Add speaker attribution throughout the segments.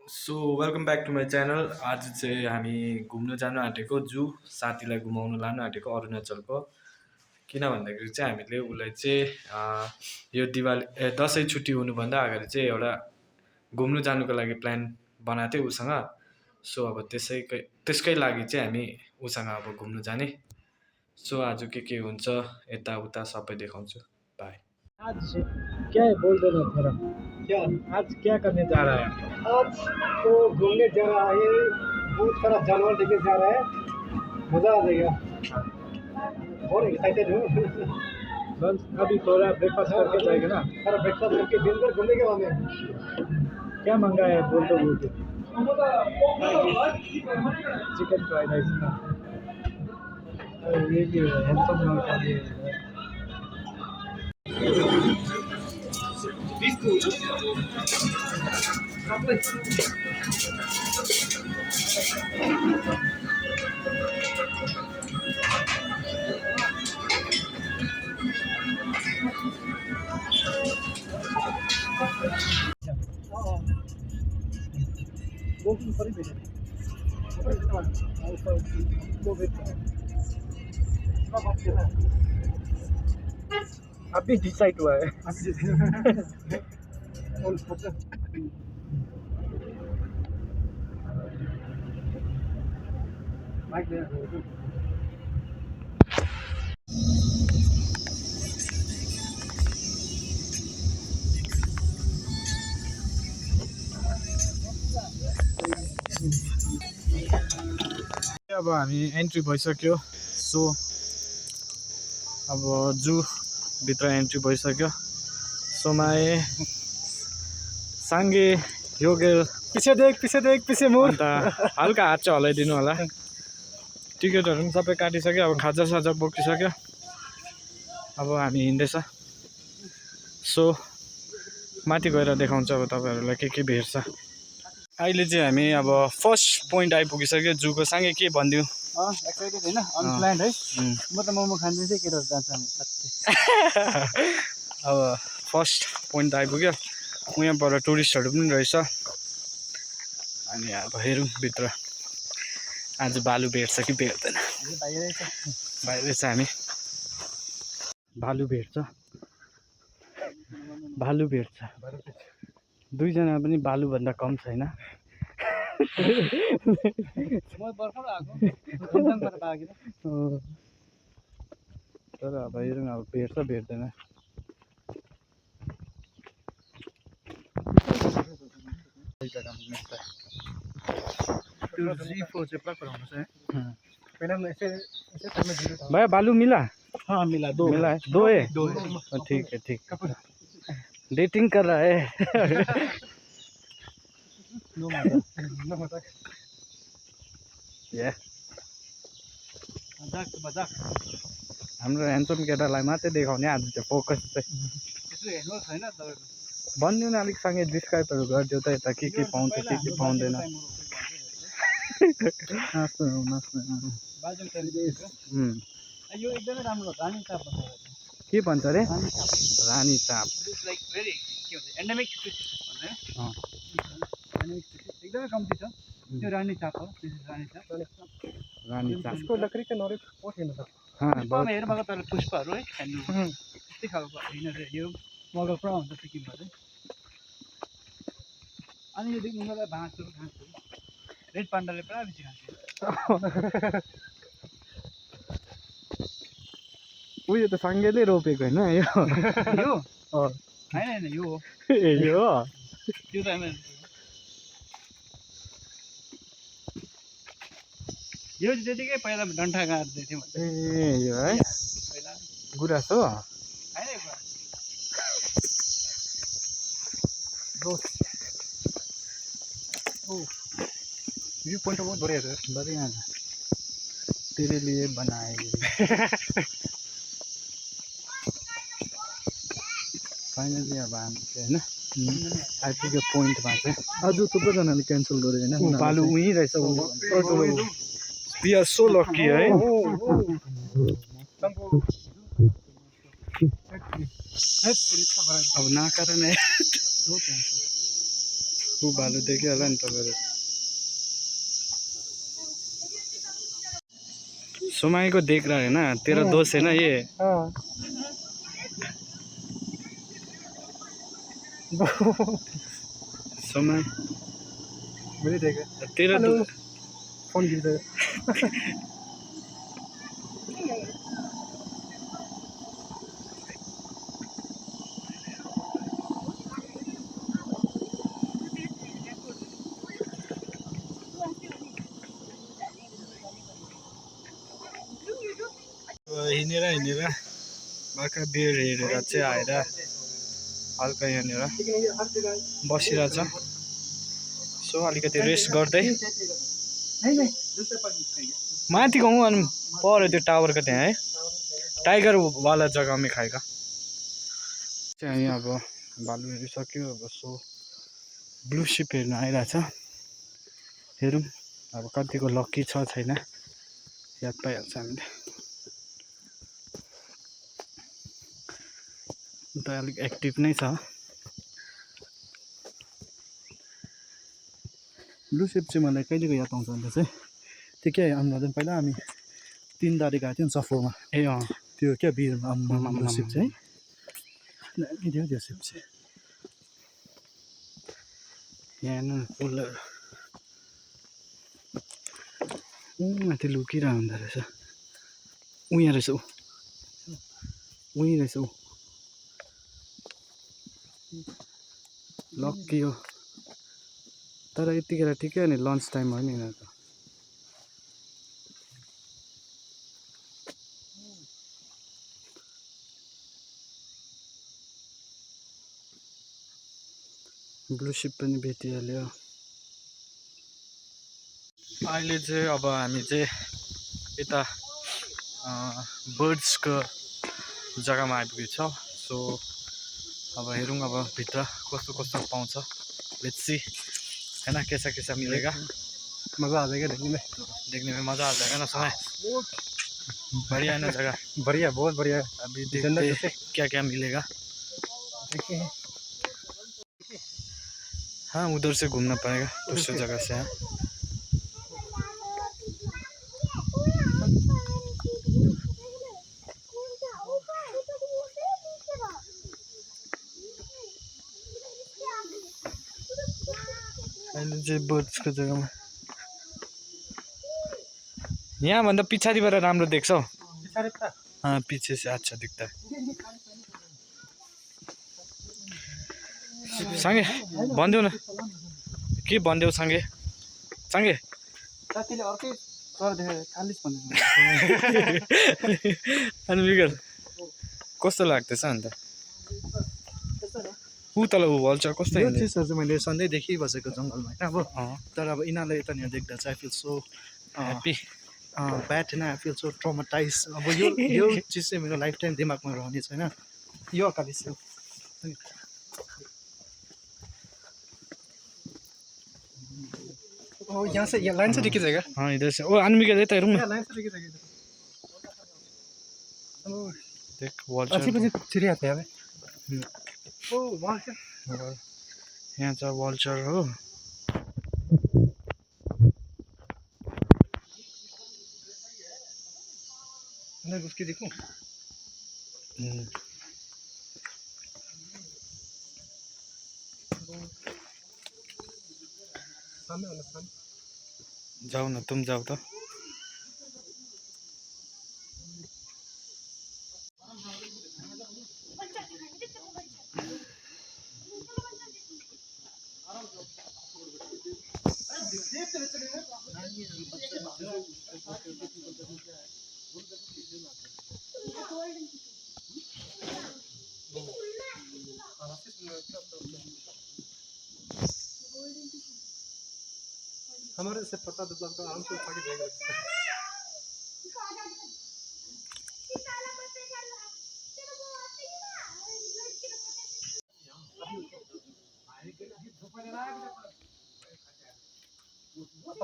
Speaker 1: So welcome back to my channel. आज चाहिँ हामी घुम्न जानु आँटेको जू, साथीलाई घुमाउनु लानु आँटेको अरुणाचलको। किन भन्दाखेरि चाहिँ हामीले उसलाई चाहिँ यो दिवाली दसैँ छुट्टी हुनुभन्दा अगाडि चाहिँ एउटा घुम्नु जानुको लागि प्लान बनाएको थियो उसँग। सो अब त्यसकै लागि चाहिँ हामी उसँग अब घुम्नु जाने। सो आज के हुन्छ यताउता सबै देखाउँछु। बाई।
Speaker 2: आज क्या है बोल देना थोड़ा। क्या आज क्या करने जा रहा है? आज तो घूमने जा रहा है, बहुत सारा जानवर लेके जा रहा है, मजा आ जाएगा। बहुत एक्साइटेड हूँ। बस अभी थोड़ा ब्रेकफास्ट करके जाएगा ना। थोड़ा ब्रेकफास्ट करके दिन भर घूमेंगे वहाँ में। क्या मंगा है बोल दो बोल के। चिकन फ्राइड राइस ना। ये भी हैंडसम लड़का भी है। अभी डिसाइड हुआ है। अब हामी एन्ट्री भइसक्यो। सो अब जू भित्र एन्ट्री भइसक्यो। सोमाए साङ्गे योगेल पीछे मुड अन्त हल्का हात चाहिँ हलाइदिनु होला। टिकटहरू पनि सबै काटिसक्यो। अब खाजासाजा बोकिसक्यो। अब हामी हिँड्दैछ। सो माथि गएर देखाउँछ अब तपाईँहरूलाई के भेट्छ। अहिले चाहिँ हामी अब फर्स्ट पोइन्ट आइपुगिसक्यो जूको। सँगै के भनिदिउँ? एक्साइटेड होइन, अनप्लान्ड है। म त मोमो खाँदै थिएँ, केटाहरू जान्छ हामी साथै। अब फर्स्ट पोइन्ट त आइपुग्यो। यहाँबाट टुरिस्टहरू पनि रहेछ। अनि अब हेरौँ भित्र आज भालु भेट्छ कि भेट्दैन। बाहिरै छ हामी। भालु भेट्छ। दुईजना पनि भालुभन्दा कम छैन। तर अब हेरौँ अब भेट्छ भेट्दैन। भैया भालू मिला? हाँ मिला, मिला है। दो है? ठीक है ठीक। डेटिंग कर रहा है। हाम्रो ह्यान्डसम केटालाई मात्रै देखाउने आज चाहिँ फोकस चाहिँ। भनिदिउँ न अलिक सँगै डिस्क्राइबहरू गरिदियो त यता के पाउँछ के पाउँदैन। यो एकदमै राम्रो रानी साप के भन्छ अरे? रानी साप एन्डेमिक एकदमै कम्ती छ। त्यो रानी साप हो। रानी साप इसको लकड़ी का नॉलेज बहुत है मतलब। हाँ बहुत हेर मगर तर पुष्पहरू है खानु त्यस्तै खालको हैन रे। यो मगर पुरा हुन्छ सिक्किममा चाहिँ। अनि यो देखि उनीहरूलाई भाँसहरू खान्छ। रेड पान्डाले पुरा बेसी खान्छ। उयो त साङ्गेले रोपेको होइन यो? होइन यो हो। यो हो त्यो त यो त्यतिकै पहिला डन्ठा गाड्दै थियो। ए यो है गुराँस हो? व्यू पॉइंट बहुत बढ़िया है। बढ़िया है, तेरे लिए बनाए। फाइनली अब हामी चाहिँ होइन आइपुग्यो पोइन्टमा चाहिँ। आज थुप्रैजनाले क्यान्सल गर्यो होइन। भालु उहीँ रहेछ। वी आर सो लकी है। अब नकारण ऊ भालु देख्यो होला नि तपाईँहरू सुमाईको देख रहा है ना तेरा दोस्त है ना ये सुमाई
Speaker 3: मैंने देखा
Speaker 2: तेरा
Speaker 3: हेलो फोन गिर गया
Speaker 2: हिँडेर बाख्रा बियर हेरेर चाहिँ आएर हल्का यहाँनिर बसिरहेछ सो अलिकति रेस्ट गर्दै माथि गाउँ अनि पर त्यो टावरको त्यहाँ है टाइगर वाला जग्गा में खाएका चाहिँ अब भालु हेरिसक्यो अब सो ब्लू सिप हेर्न आइरहेछ हेरौँ अब कतिको लक्की छ छैन याद पाइहाल्छ हामीले त अलिक एक्टिभ नै छ
Speaker 3: ब्लू शिप चाहिँ मलाई कहिलेको याद आउँछ भने चाहिँ त्यो क्या अन्त पहिला हामी 3 तारिक गएको थियो नि सफोमा
Speaker 2: ए अँ
Speaker 3: त्यो क्या बिरमा ब्लू शिप चाहिँ दामी थियो त्यो शिप चाहिँ
Speaker 2: यहाँ हेर्नु न फुलहरू माथि लुकिरहेको हुँदो रहेछ उहाँ रहेछ उहीँ रहेछ ऊ लक्की हो तर यतिखेर ठिकै हो नि लन्च टाइम हो नि यिनीहरूको ब्लू शिप पनि भेटिहाल्यो अहिले चाहिँ अब हामी चाहिँ यता बर्ड्सको जग्गामा आइपुगेको छ सो अब हेरौँ अब भित्र कस्तो कस्तो पाउँछ लेट्स सी है ना कैसा मिलेगा
Speaker 3: मजा आ जाएगा
Speaker 2: देखने में मज़ा आ जाएगा ना समय बढ़िया है ना जगह
Speaker 3: बढ़िया बहुत बढ़िया
Speaker 2: अभी देखते हैं क्या क्या मिलेगा हाँ उधर से घूमना पड़ेगा दूसरी जगह से हाँ अहिले चाहिँ बर्ड्सको जग्गामा यहाँभन्दा पछाडिबाट राम्रो देख्छ हौ हाँ पीछे से अच्छा दिखता है साङ्गे भनिदेऊ न के भनिदेऊ साङ्गे साङ्गे
Speaker 3: साथीले अर्कै तर देखेर 40 भन्नु
Speaker 2: अनि बिगर कस्तो लाग्दैछ अन्त ऊ तल ऊ भल्छ कस्तो
Speaker 3: यो चिजहरू चाहिँ मैले सधैँ देखिबसेको जङ्गलमा होइन अब तर अब यिनीहरूलाई यतानिर देख्दा चाहिँ I feel so
Speaker 2: happy
Speaker 3: bad होइन आई फिल सो ट्रमाटाइज अब यो चिज चाहिँ मेरो लाइफ टाइम दिमागमा रहने छैन यो अकालिस हो यहाँ से लाइन से दिखी जाएगा
Speaker 2: हाँ इधर से ओ अनमिका यता हेरौँ न
Speaker 3: लाइन से दिखी जाएगा
Speaker 2: देख वल्चर
Speaker 3: अच्छी बजी चिड़िया थे हमें ओ वहाँ क्या
Speaker 2: यहाँ चाहिँ वल्चर हो
Speaker 3: मैं उसकी देखूं सामने वाला सामने
Speaker 2: जाऊ न तुम जाऊ त
Speaker 3: हमारे से पता तो लगता आराम से उठा के जाएगा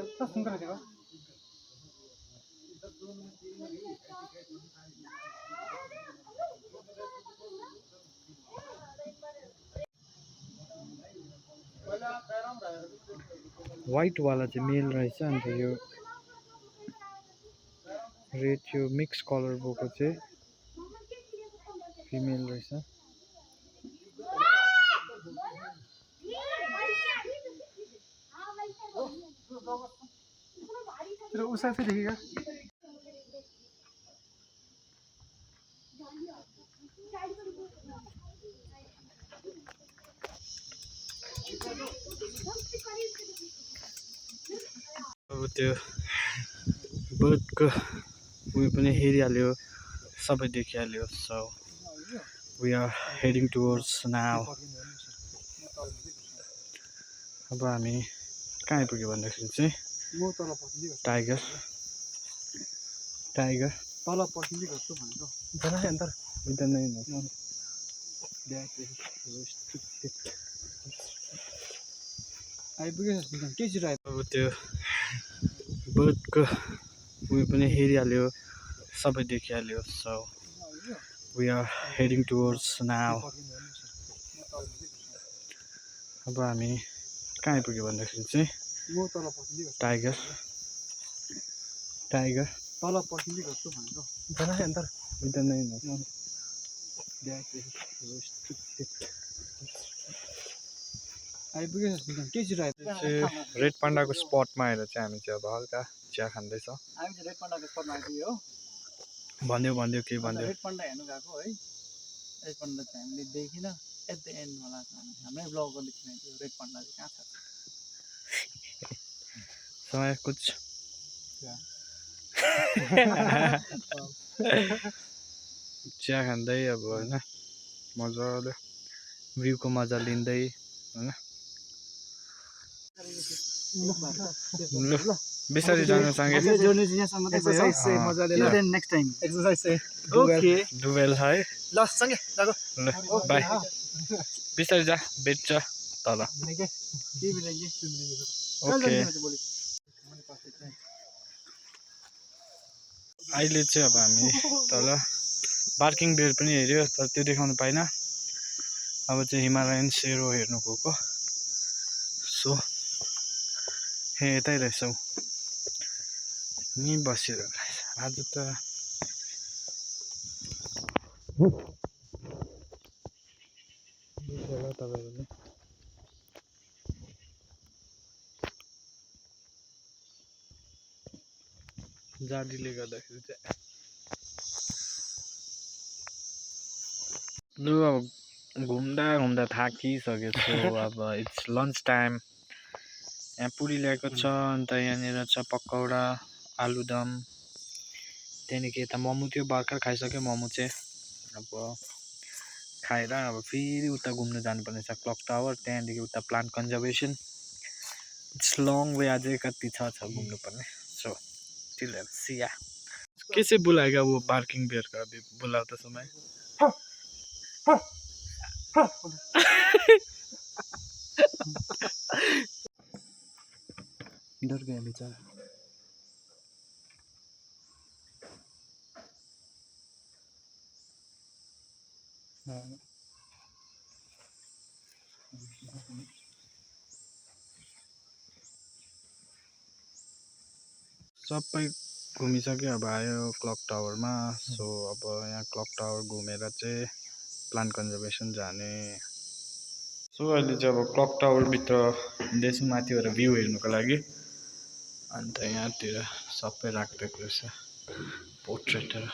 Speaker 3: इतना सुंदर है जगह
Speaker 2: वाइटवाला चाहिँ मेल रहेछ, अन्त यो रेड यो मिक्स कलर भएको चाहिँ फिमेल रहेछ।
Speaker 3: उषा से देखेगा
Speaker 2: अब त्यो बर्डको उयो पनि हेरिहाल्यो, सबै देखिहाल्यो। So we are heading towards now. अब हामी कहाँ आइपुग्यो भन्दाखेरि चाहिँ टाइगर टाइगर
Speaker 3: तल पर्खिँदै गर्छु भनेको जरा अन्तर
Speaker 2: इधर नहीं
Speaker 3: आइपुग्यो के छिटो
Speaker 2: अब त्यो बर्डको उयो पनि हेरिहाल्यो, सबै देखिहाल्यो। So we are heading towards now. अब हामी कहाँ आइपुग्यो भन्दाखेरि चाहिँ टाइगर टाइगर
Speaker 3: तल पर्खिँदै गर्छु भनेको जरा अन्तर
Speaker 2: इधर नहीं
Speaker 3: आइपुग्यो के छिटो आइपुग्यो
Speaker 2: रेड पान्डाको स्पटमा आएर चाहिँ हामी चाहिँ अब हल्का चिया खाँदैछौँ।
Speaker 3: हामी चाहिँ रेड पान्डाको स्पटमा आइपुग्यो हो।
Speaker 2: भन्यो के भन्यो
Speaker 3: रेड पान्डा हेर्नु गएको है। रेड पान्डा चाहिँ हामीले देखिन एट द एन्ड होला हाम्रै ब्लगरले चिनाइदियो रेड पान्डा चाहिँ कहाँ छ।
Speaker 2: समय कुछ चिया खाँदै अब होइन मजाले भ्यूको मजा लिँदै होइन। ल बिस्तारै जानु सँगै
Speaker 3: next time exercise
Speaker 2: okay Duvall है
Speaker 3: ल सँगै गएको
Speaker 2: ल बाई बिस्तारै जा बेच्छ तल ओके। अहिले चाहिँ अब हामी तल बार्किङ बेयर पनि हेऱ्यो तर त्यो देखाउनु पाइनँ। अब चाहिँ हिमालयन सेरो हेर्नु गएको। सो यतै रहेछौँ नि बसेर आज त तपाईँहरूले जाडीले गर्दाखेरि चाहिँ लु अब घुम्दा घुम्दा थाकिसकेको छु। अब इट्स लन्च टाइम। यहाँ पुरी ल्याएको छ, अन्त यहाँनिर छ पकौडा आलुदम, त्यहाँदेखि यता मोमो थियो भर्खर खाइसक्यो मोमो चाहिँ। अब खाएर अब फेरि उता घुम्नु जानुपर्ने छ क्लक टावर, त्यहाँदेखि उता plant conservation. It's long way, अझै कति छ घुम्नुपर्ने। सो टिल देन सी या। कैसे बुलाएगा वो पार्किंग बेयर का अभी बुलाता समय?
Speaker 3: डर गया बेचारा।
Speaker 2: सबै घुमिसक्यो, अब आयो क्लक टावरमा। सो अब यहाँ क्लक टावर घुमेर चाहिँ प्लान्ट कन्जर्भेसन जाने। सो अहिले चाहिँ अब क्लक टावरभित्र हिँड्दैछु माथिबाट भ्यू हेर्नुको लागि। अन्त यहाँतिर सबै राखिदिएको रहेछ पोर्ट्रेटहरू।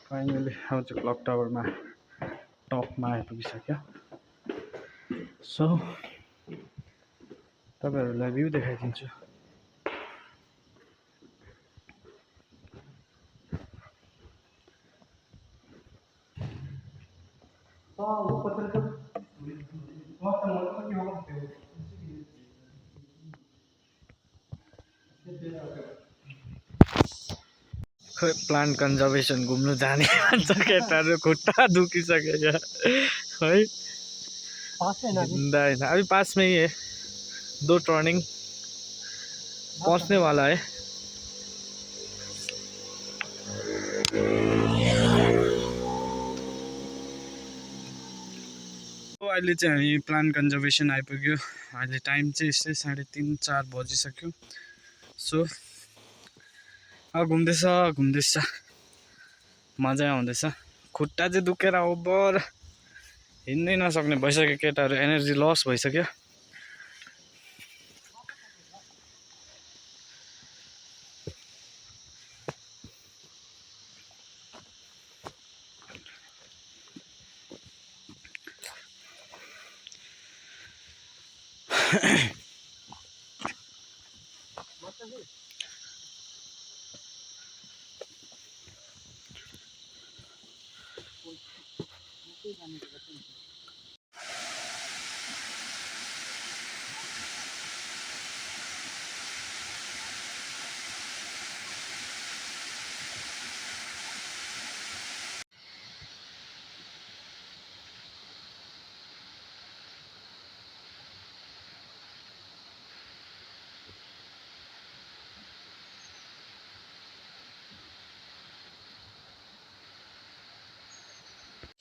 Speaker 2: फाइनली अब चाहिँ क्लक टावरमा टपमा आइपुगिसक्यो। सो तपाईँहरूलाई भ्यू देखाइदिन्छु। खोइ प्लान्ट कन्जर्भेसन घुम्नु जाने भन्छ केटाहरू खुट्टा दुखिसक्यो यहाँ है होइन अभी 5 में ही है 2 टर्निंग पहुंचने वाला है अहिले चाहिँ हामी प्लान्ट कन्जर्भेसन आइपुग्यो अहिले टाइम चाहिँ यस्तै 3:30-4 बजिसक्यो सो अब घुम्दैछ मजा आउँदैछ खुट्टा चाहिँ दुखेर ओभर हिँड्नै नसक्ने भइसक्यो केटाहरू एनर्जी लस भइसक्यो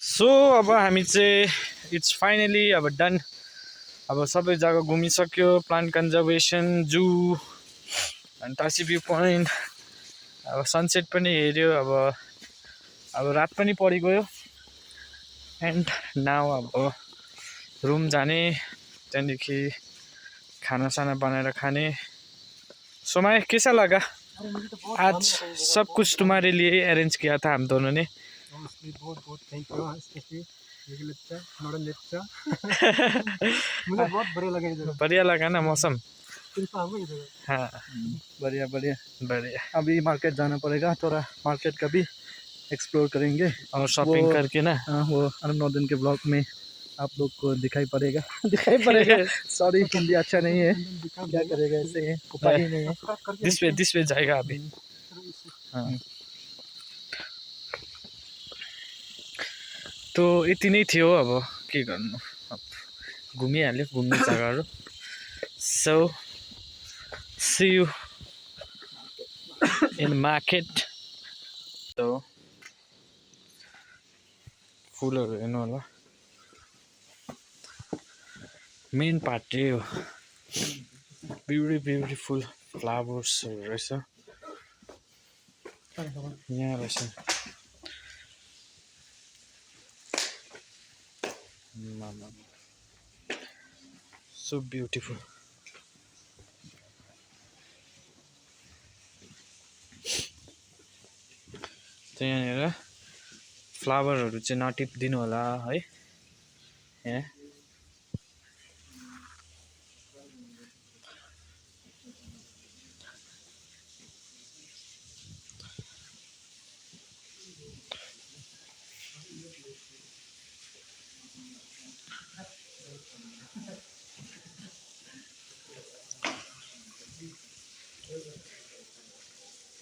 Speaker 2: सो अब हामी चाहिँ इट्स फाइनली अब डन अब सबै जग्गा घुमिसक्यो प्लान्ट कन्जर्भेसन जू अनि टासी भ्यू पोइन्ट अब सनसेट पनि हेऱ्यो अब रात पनि परिगयो एन्ड नाउ अब रुम जाने त्यहाँदेखि खानासाना बनाएर खाने समय कैसा लगा आज सब कुछ तुम्हारे लिए अरेंज किया था हम दोनों ने
Speaker 3: बहुत थैंक यू मुझे बहुत बढ़िया लगा इधर
Speaker 2: बढ़िया लगा ना मौसम
Speaker 3: हाँ बढ़िया अभी मार्केट जाना पड़ेगा थोड़ा मार्केट का भी एक्सप्लोर करेंगे
Speaker 2: और शॉपिंग करके ना
Speaker 3: वो अनुमोदन के ब्लॉग में आप लोग को दिखाई पड़ेगा सॉरी हिंदी अच्छा नहीं है क्या करेगा ऐसे उपाय ही नहीं है
Speaker 2: दिस पे जाएगा अभी हाँ तो यति नै थियो अब के गर्नु घुमिहाल्यो घुम्ने जग्गाहरू so see you in market तो फुलहरू हेर्नु होला मेन पार्ट त्यही हो ब्युटिफुल फ्लावर्सहरू रहेछ यहाँ रहेछ so beautiful त्यही यहाँनिर फ्लावरहरू चाहिँ नटिपिदिनु होला है यहाँ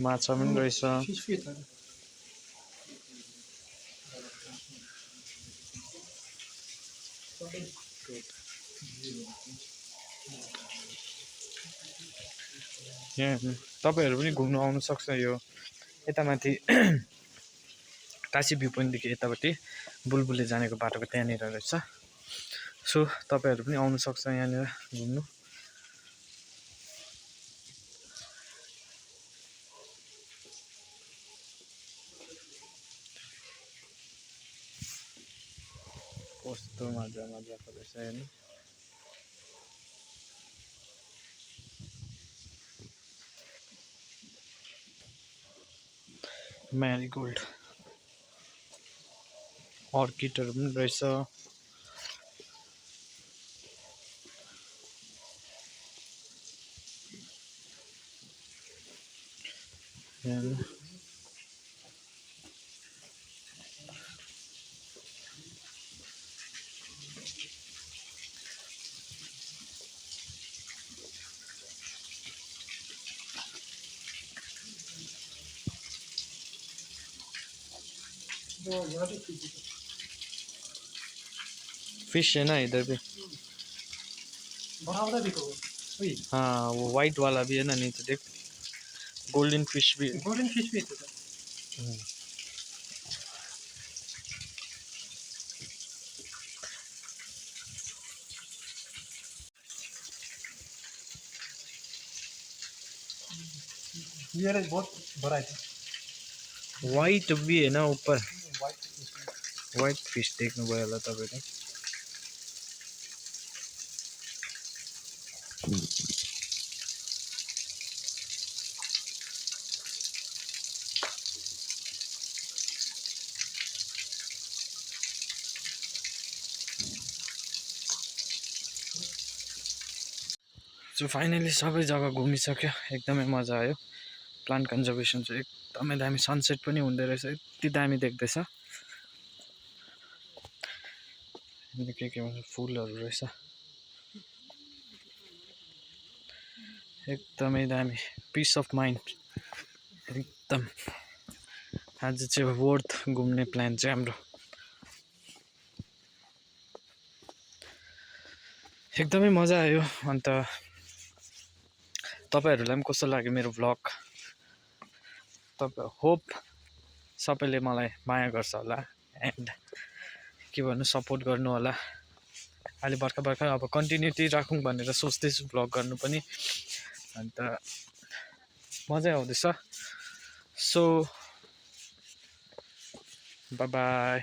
Speaker 2: माछा पनि रहेछ यहाँ तपाईहरु पनि घुम्न आउन सक्छ यो यता माथि टासी भ्यू पोइन्टदेखि यतापट्टि बुलबुले जानेको बाटोको त्यहाँनिर रहेछ सो तपाईहरु पनि आउन सक्छ यहाँनिर घुम्नु कस्तो मजाको रहेछ हेर्नु मैरीगोल्ड अर्किडहरु पनि रहेछ फिश है ना इधर भी। हाँ वो वाइट वाला भी है ना नीचे देख, गोल्डन फिश भी है।
Speaker 3: गोल्डन फिश भी है। ये बहुत बड़ा है।
Speaker 2: वाइट भी है ना ऊपर, वाइट फिश देख्नुभयो होला तपाईँले। सो फाइनली सबै जग्गा घुमिसक्यो, एकदमै मजा आयो। प्लान्ट कन्जर्भेसन चाहिँ एकदमै दामी, सनसेट पनि हुँदो रहेछ, यति दामी देख्दैछ। के भन्छ फुलहरू रहेछ, एकदमै दामी, पिस अफ माइन्ड एकदम। आज चाहिँ वर्थ घुम्ने प्लान चाहिँ हाम्रो। एकदमै मजा आयो। अन्त तपाईँहरूलाई पनि कस्तो लाग्यो मेरो भ्लग, तपाईँ होप सबैले मलाई माया गर्छ होला एन्ड के भन्नु सपोर्ट गर्नु होला। अहिले भर्खर भर्खर अब कन्टिन्युटी राखौँ भनेर सोच्दैछु भ्लग गर्नु पनि, अन्त मजै आउँदैछ। So by by.